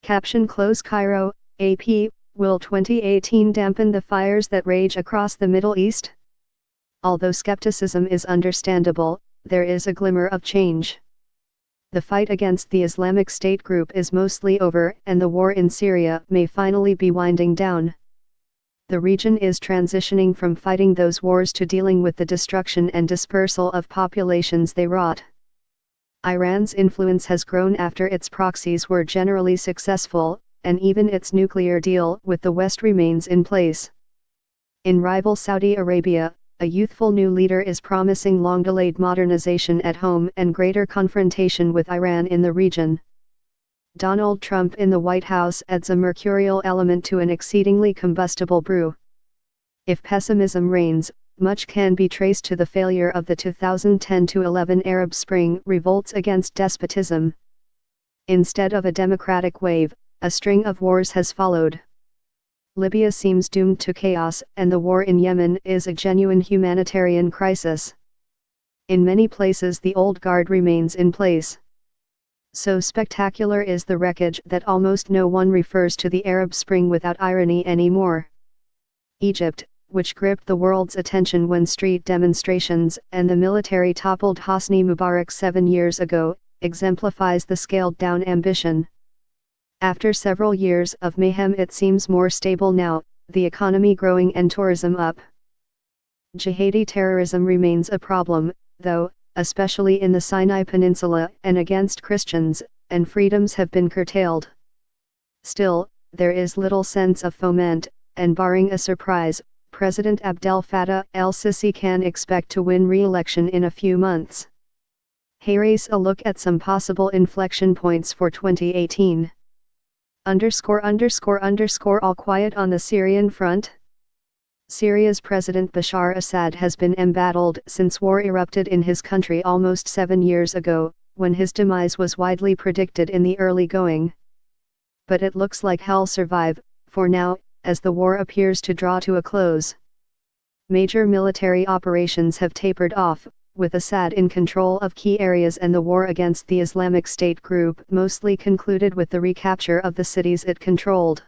Caption close Cairo, AP, will 2018 dampen the fires that rage across the Middle East? Although skepticism is understandable, there is a glimmer of change. The fight against the Islamic State group is mostly over, and the war in Syria may finally be winding down. The region is transitioning from fighting those wars to dealing with the destruction and dispersal of populations they wrought. Iran's influence has grown after its proxies were generally successful, and even its nuclear deal with the West remains in place. In rival Saudi Arabia, a youthful new leader is promising long-delayed modernization at home and greater confrontation with Iran in the region. Donald Trump in the White House adds a mercurial element to an exceedingly combustible brew. If pessimism reigns, much can be traced to the failure of the 2010-11 Arab Spring revolts against despotism. Instead of a democratic wave, a string of wars has followed. Libya seems doomed to chaos, and the war in Yemen is a genuine humanitarian crisis. In many places the old guard remains in place. So spectacular is the wreckage that almost no one refers to the Arab Spring without irony anymore. Egypt, which gripped the world's attention when street demonstrations and the military toppled Hosni Mubarak 7 years ago, exemplifies the scaled-down ambition. After several years of mayhem, it seems more stable now, the economy growing and tourism up. Jihadi terrorism remains a problem, though, especially in the Sinai Peninsula and against Christians, and freedoms have been curtailed. Still, there is little sense of foment, and barring a surprise, President Abdel Fattah el-Sisi can expect to win re-election in a few months. Here's a look at some possible inflection points for 2018. All quiet on the Syrian front? Syria's President Bashar Assad has been embattled since war erupted in his country almost 7 years ago, when his demise was widely predicted in the early going. But it looks like he'll survive, for now, as the war appears to draw to a close. Major military operations have tapered off, with Assad in control of key areas and the war against the Islamic State group mostly concluded with the recapture of the cities it controlled.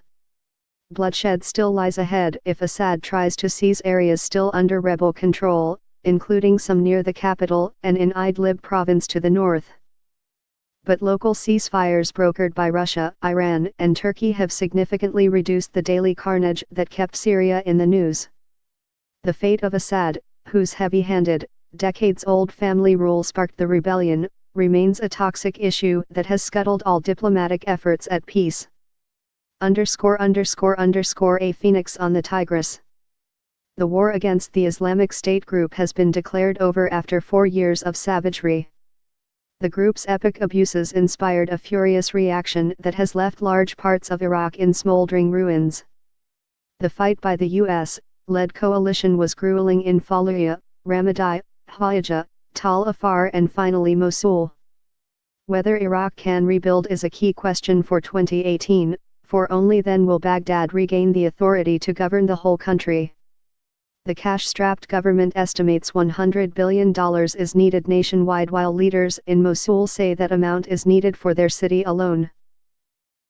Bloodshed still lies ahead if Assad tries to seize areas still under rebel control, including some near the capital and in Idlib province to the north. But local ceasefires brokered by Russia, Iran, and Turkey have significantly reduced the daily carnage that kept Syria in the news. The fate of Assad, whose heavy-handed, decades-old family rule sparked the rebellion, remains a toxic issue that has scuttled all diplomatic efforts at peace. A phoenix on the Tigris. The war against the Islamic State group has been declared over after 4 years of savagery. The group's epic abuses inspired a furious reaction that has left large parts of Iraq in smoldering ruins. The fight by the US-led coalition was grueling in Fallujah, Ramadi, Hawija, Tal Afar and finally Mosul. Whether Iraq can rebuild is a key question for 2018, for only then will Baghdad regain the authority to govern the whole country. The cash-strapped government estimates $100 billion is needed nationwide, while leaders in Mosul say that amount is needed for their city alone.